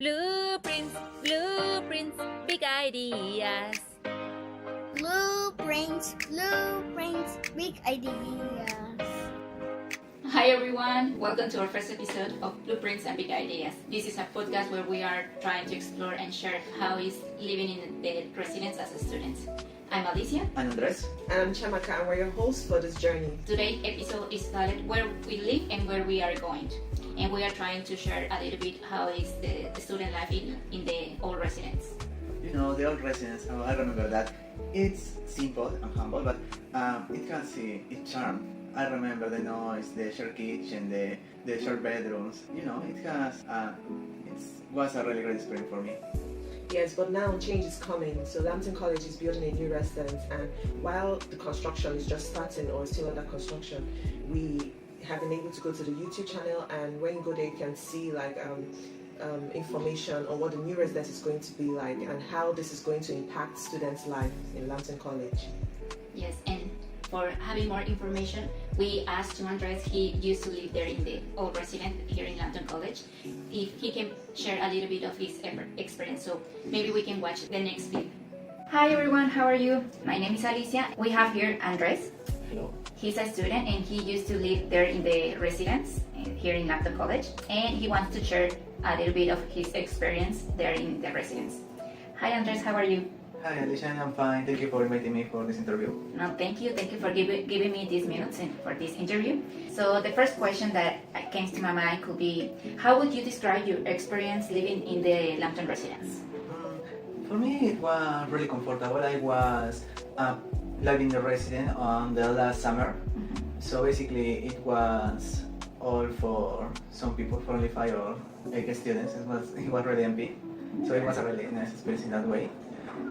Blueprints, blueprints, big ideas. Blueprints, blueprints, big ideas. Hi everyone, welcome to our first episode of Blueprints and Big Ideas. This is a podcast where we are trying to explore and share how is living in the residence as a student. I'm Alicia. I'm Andres. And I'm Chamaka, and we're your hosts for this journey. Today's episode is titled Where We Live and Where We Are Going. And we are trying to share a little bit how is the student life in the old residence. You know, the old residence, I remember that. It's simple and humble, but it has its charm. I remember the noise, the shared kitchen, the shared bedrooms. You know, it was a really great experience for me. Yes, but now change is coming. So Lambton College is building a new residence, and while the construction is just starting or still under construction, we have been able to go to the YouTube channel, and when you go there, you can see information on what the new residence is going to be like and how this is going to impact students' life in Lambton College. Yes, and for having more information, we asked to Andres, he used to live there in the old residence here in Lambton College, if he can share a little bit of his experience. So maybe we can watch the next clip. Hi everyone, how are you? My name is Alicia. We have here Andres. Hello. He's a student and he used to live there in the residence here in Lambton College, and he wants to share a little bit of his experience there in the residence. Hi Andres, how are you? Hi Alicia, I'm fine. Thank you for inviting me for this interview. No, thank you for giving me these minutes for this interview. So the first question that came to my mind could be, how would you describe your experience living in the Lambton residence? For me, it was really comfortable. I was living the resident on the last summer. So basically, it was all for some people, for only 5 or 8 students. It was really empty. So it was a really nice experience in that way.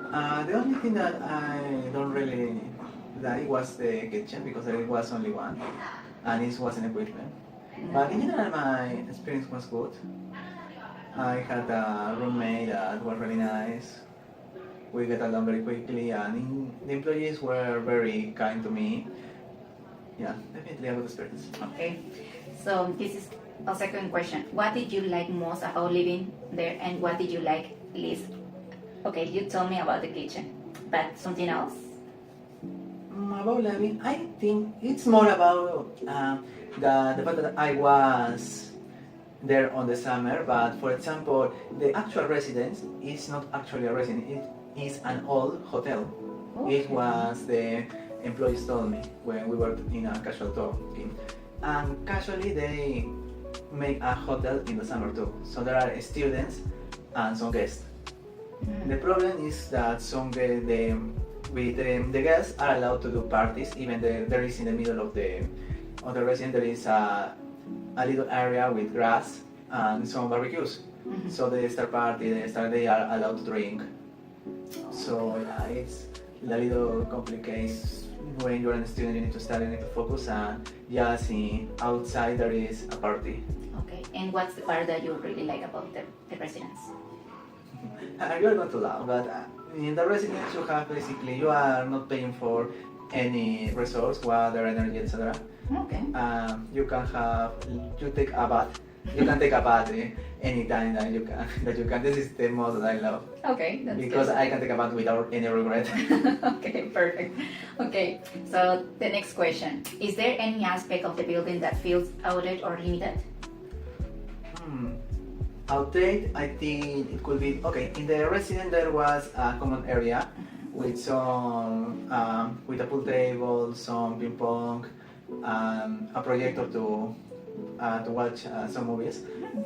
The only thing that I don't really like was the kitchen, because there was only one and it wasn't equipment. But in general, my experience was good. I had a roommate that was really nice. We got along very quickly, and the employees were very kind to me. Yeah, definitely a good experience. Okay, so this is a second question. What did you like most about living there, and what did you like least? Okay, you told me about the kitchen, but something else? About living, I think it's more about the fact that I was there on the summer. But for example, the actual residence is not actually a residence. It is an old hotel. Okay. It was the employees told me when we were in a casual talking. And casually they make a hotel in the summer too. So there are students and some guests. The problem is that the guests are allowed to do parties, even there is in the middle of the residence there is a little area with grass and some barbecues. So they start party, they are allowed to drink. So it's a little complicated when you're a student. You need to study, you need to focus, and just outside there is a party. Okay, and what's the part that you really like about the residence? You're not too loud, but in the residence you are not paying for any resource, water, energy, etc. Okay. You take a bath. You can take a bath anytime that you can. This is the most that I love. Okay, that's Because good. I can take a bath without any regret. Okay, perfect. Okay, so the next question. Is there any aspect of the building that feels outdated or limited? Outdated, I think it could be okay. In the residence there was a common area with some with a pool table, some ping pong, a projector to watch some movies.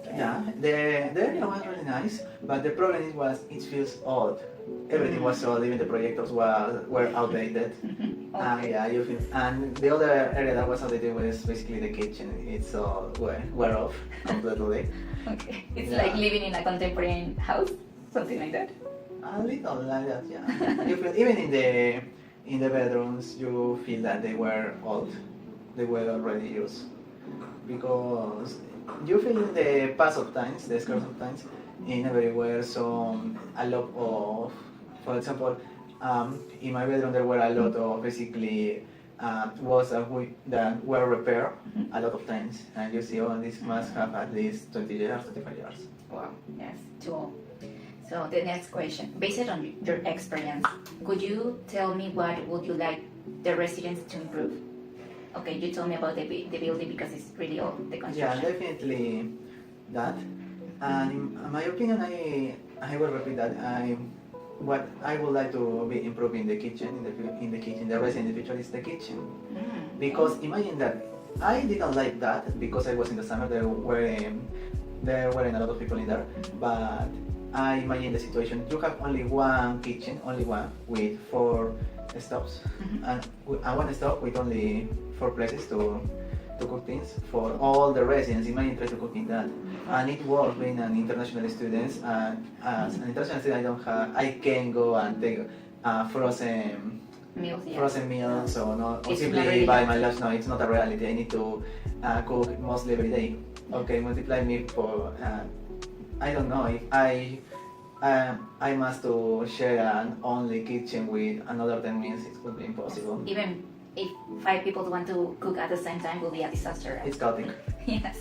Yeah, the area was really nice, but the problem it feels old. Everything was old, even the projectors were outdated. Yeah, you feel, and the other area that was outdated was basically the kitchen. It's all wear off completely. Okay, it's Yeah. like living in a contemporary house, something like that. A little like that, yeah. You feel even in the bedrooms, you feel that they were old, they were already used, because you feel in the past of times, the scars of times, in everywhere. So a lot of, for example, in my bedroom there were a lot of basically was that were repaired a lot of times, and you see, oh, this must have at least 20 years, 25 years. Wow, yes, too old. So the next question, based on your experience, could you tell me what would you like the residents to improve? Okay, you told me about the building because it's really old, the Yeah, construction. definitely that. And in my opinion, I will repeat that. What I would like to be improving the kitchen in the kitchen. The resident in the future is the kitchen, because imagine that I didn't like that because I was in the summer. There weren't a lot of people in there, but I imagine the situation. You have only one kitchen, only one with 4 stoves, and one stove with only 4 places to cook things for all the residents. Imagine try to cook in that, and it was being an international student. And as an international student, I can go and take frozen Meals, yeah. frozen meals or not, or It's simply not really buy like my that. lunch. No, it's not a reality. I need to cook mostly every day. Okay, multiply me for I don't know if I must to share an only kitchen with another 10 minutes. It would be impossible. Even if 5 people want to cook at the same time, will be a disaster. Right? It's chaotic. Yes.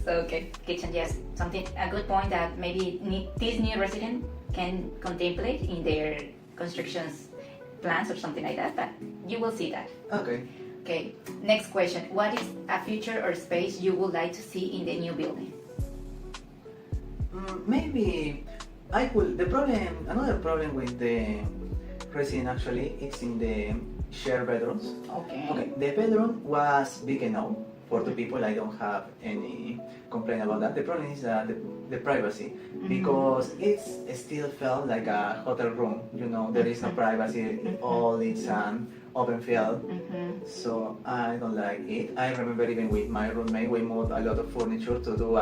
So okay, kitchen, yes, a good point that maybe this new resident can contemplate in their constructions plans or something like that. But you will see that. Okay. Okay. Next question: what is a future or space you would like to see in the new building? Maybe I could. Another problem with the resident actually, it's in the shared bedrooms. Okay. Okay, the bedroom was big enough for 2 people. I don't have any complaint about that. The problem is the privacy, because it still felt like a hotel room. You know, there is no privacy. All it's an open field. So I don't like it. I remember even with my roommate, we moved a lot of furniture to do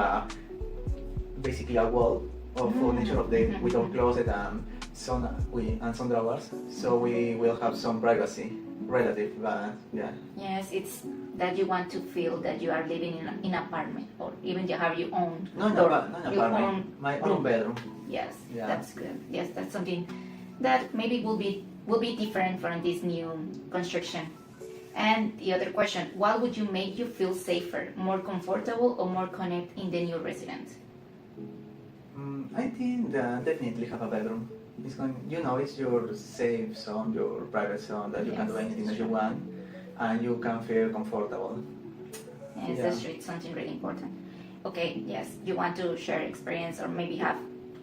basically a wall of furniture with our closet and some drawers. So we will have some privacy relative, but yeah. Yes, it's that you want to feel that you are living in an apartment, or even you have your own No, door, not your apartment. My own room. bedroom. Yes, Yeah. that's good. Yes, that's something that maybe will be different from this new construction. And the other question: what would you make you feel safer, more comfortable, or more connected in the new residence? I think that definitely have a bedroom. It's your safe zone, your private zone, that you can do Yes, anything that's that you true. want, and you can feel comfortable. Yes, that's true. It's something really important. Okay, yes, you want to share experience or maybe have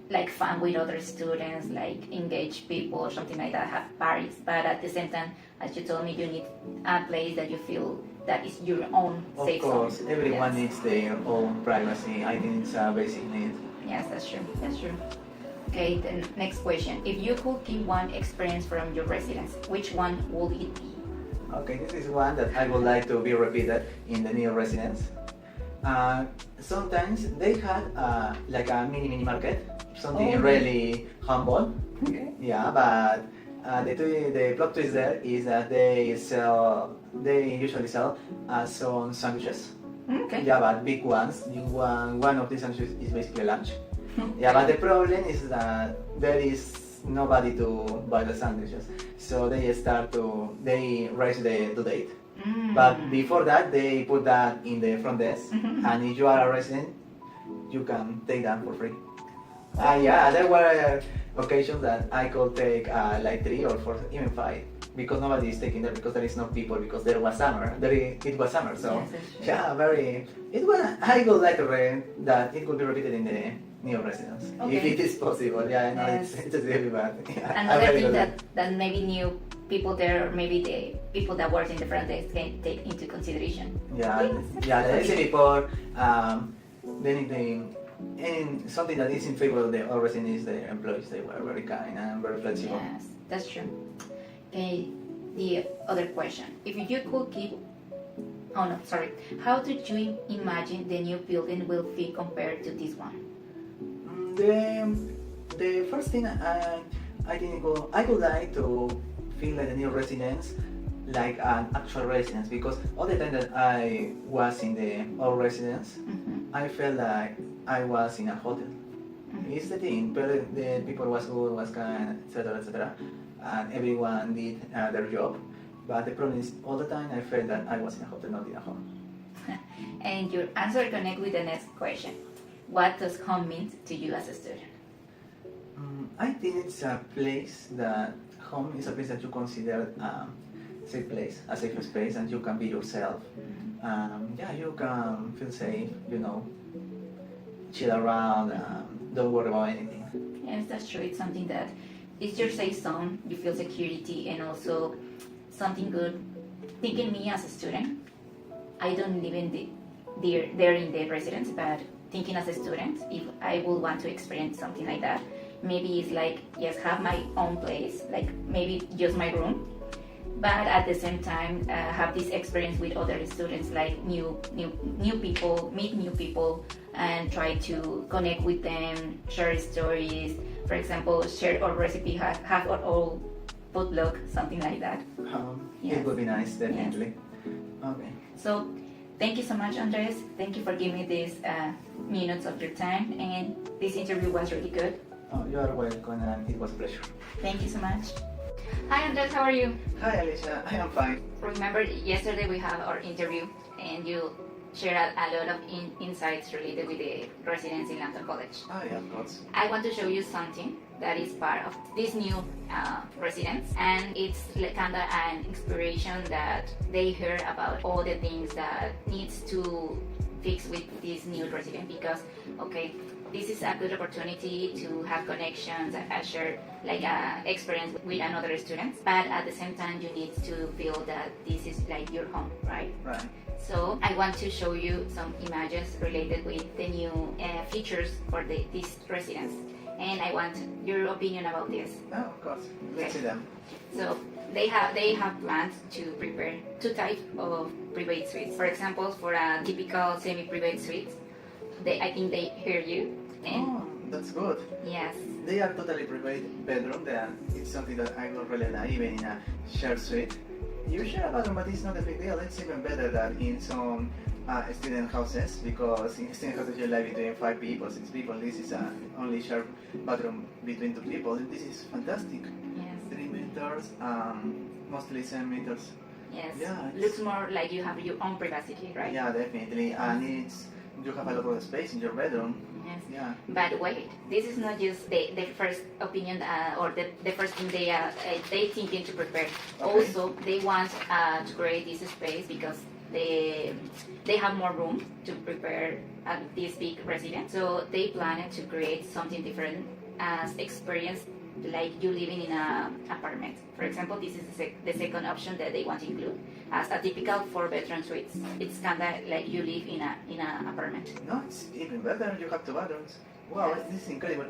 like fun with other students, like engage people or something like that, have parties. But at the same time, as you told me, you need a place that you feel that is your own Of safe course, zone. everyone Yes. needs their own privacy. I think it's a basic need. Yes, that's true. That's true. Okay, the next question. If you could keep one experience from your residence, which one would it be? Okay, this is one that I would like to be repeated in the new residence. Sometimes they had like a mini market, something really humble. Okay. Yeah, but the plot twist there is that they usually sell some sandwiches. Okay. Yeah, but big ones. One of these sandwiches is basically lunch. Yeah, but the problem is that there is nobody to buy the sandwiches, so they raise the due date. But before that, they put that in the front desk, and if you are a resident, you can take that for free. Yeah, there were occasions that I could take like 3 or 4, even 5, because nobody is taking there because there is no people, because it was summer. It was summer, so Yes, that's true. yeah, it was. I would like to that it could be repeated in the new residence if Okay. it is possible. Yeah, I know Yes. it's really bad. Yeah, I Another really thing would that maybe new people there, or maybe the people that work in the front desk can take into consideration. Yeah, yeah. The LC people, and something that is in favor of the resident is the employees. They were very kind and very flexible. Yes, that's true. Okay, the other question. If you could keep... Oh no, sorry. How did you imagine the new building will feel compared to this one? The first thing I think I would like to feel like the new residence, like an actual residence, because all the time that I was in the old residence, I felt like I was in a hotel. It's the thing, but the people was good, was kind, etc., and everyone did their job. But the problem is, all the time I felt that I was in a hotel, not in a home. And your answer connect with the next question. What does home mean to you as a student? I think it's a place that home is a place that you consider safe place, a safe space, and you can be yourself. Yeah, you can feel safe, chill around, don't worry about anything. Yes, that's true. It's something that it's your safe zone. You feel security and also something good. Thinking me as a student, I don't live in there in the residence, but thinking as a student, if I would want to experience something like that, maybe it's like, yes, have my own place, like maybe just my room, but at the same time have this experience with other students, like new people, meet new people, and try to connect with them, share stories. For example, share our recipe, have our own potluck, something like that. It would be nice, definitely. Okay. So, thank you so much, Andres. Thank you for giving me these minutes of your time, and this interview was really good. Oh, you are welcome, and it was a pleasure. Thank you so much. Hi, Andres. How are you? Hi, Alicia. I am fine. Remember, yesterday we had our interview, and you shared a lot of insights related with the residents in Lambton College. Oh, yeah, of course. I want to show you something that is part of this new residents, and it's kind of an inspiration that they hear about all the things that needs to fix with this new resident, because okay, this is a good opportunity to have connections and share like experience with another students, but at the same time you need to feel that this is like your home, right? Right. So I want to show you some images related with the new features for these residents, and I want your opinion about this. Oh, of course. Let's see them. So they have plans to prepare two types of private suites. For example, for a typical semi-private suite, I think they hear you. And Oh, that's good. yes, They are totally private bedroom. It's something that I don't really like, even in a shared suite. You share a bathroom, but it's not a big deal. It's even better than in some student houses, because in student houses you live between 5 people, 6 people. This is only shared bathroom between 2 people. And this is fantastic. yes, 3 meters, mostly 7 meters. yes. Yeah, it's- Looks more like you have your own privacy, right? Yeah, definitely. And you have a lot of space in your bedroom. Yes. Yeah. But wait, this is not just the first opinion or the first thing they thinking to prepare. Okay. Also, they want to create this space because they have more room to prepare at this big residence. So they planned to create something different as experience like you living in an apartment. For example, this is the second option that they want to include as a typical 4-bedroom suite. It's kind of like you live in an apartment. No, it's even better. You have 2 bathrooms. Wow, Yes. this is incredible.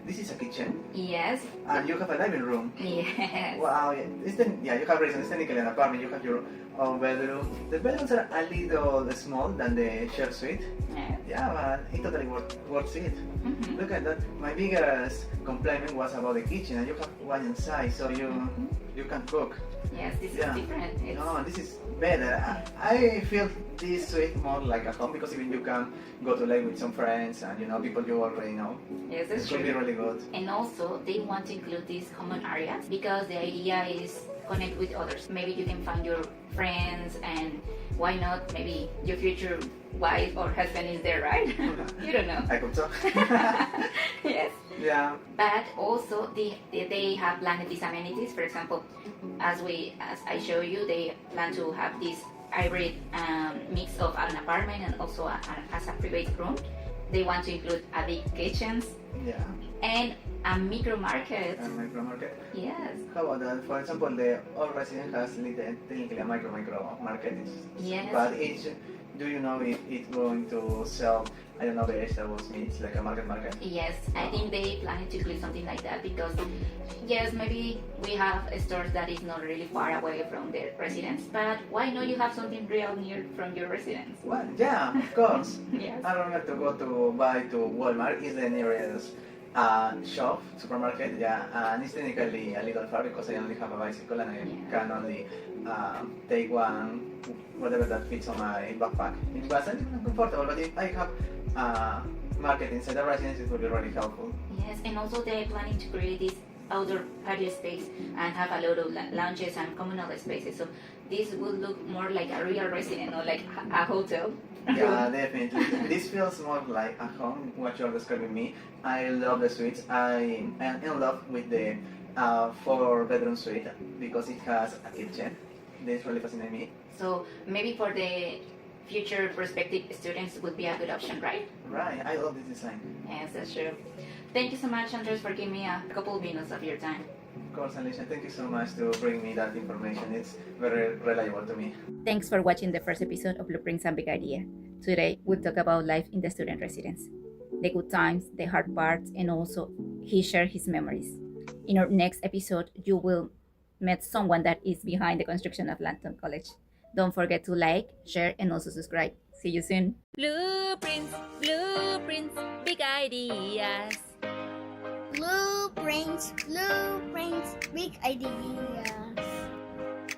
This is a kitchen. Yes. And you have a living room. Yes. Wow, yeah. You have reason. It's technically an apartment. You have your own bedroom. The bedrooms are a little small than the shared suite. Yes. Yeah, but it totally worth it. Mhm. Look at that. My biggest complaint was about the kitchen, and you have one inside, so you can cook. Yes, this Yeah. is different. It's, No, this is better. I feel this suite more like a home, because even you can go to live with some friends and people you already know. yes, It that's could be true. really good. And also, they want to include these common areas because the idea is connect with others. Maybe you can find your friends, and why not? Maybe your future wife or husband is there, right? You don't know. I could talk. Yes. Yeah. But also they have planned these amenities. For example, as I show you, they plan to have this hybrid mix of an apartment and also as a private room. They want to include a big kitchen Yeah. and a micro market. A micro market. Yes. How about that? For example, the old resident has technically a micro market. Yes. But do you know if it's going to sell, I don't know, vegetables, meats, like a market? Yes, I think they planning to include something like that because, yes, maybe we have stores that is not really far away from the residence, but why not you have something real near from your residence? Well, yeah, of course. Yes. I don't have to go to buy to Walmart. It's the nearest shop, supermarket, yeah, and it's technically a little far because I only have a bicycle and I can only take one, whatever that fits on my backpack. It wasn't even comfortable, but if I have market inside the residence, it will be really helpful. Yes, and also they're planning to create this outdoor patio space and have a lot of lounges and communal spaces. So this would look more like a real residence, not like a hotel. Yeah, definitely. This feels more like a home, what you're describing me. I love the suites. I am in love with the 4-bedroom suite because it has a kitchen. This really fascinates me. So maybe for the future prospective students would be a good option, right? Right, I love this design. Yes, that's true. Thank you so much, Andres, for giving me a couple of minutes of your time. Of course, Alicia, thank you so much to bring me that information. It's very reliable to me. Thanks for watching the first episode of Blueprints and Big Idea. Today, we'll talk about life in the student residence, the good times, the hard parts, and also he shared his memories. In our next episode, you will meet someone that is behind the construction of Lambton College. Don't forget to like, share, and also subscribe. See you soon. Blueprints, blueprints, big ideas. Blueprints, blueprints, big ideas.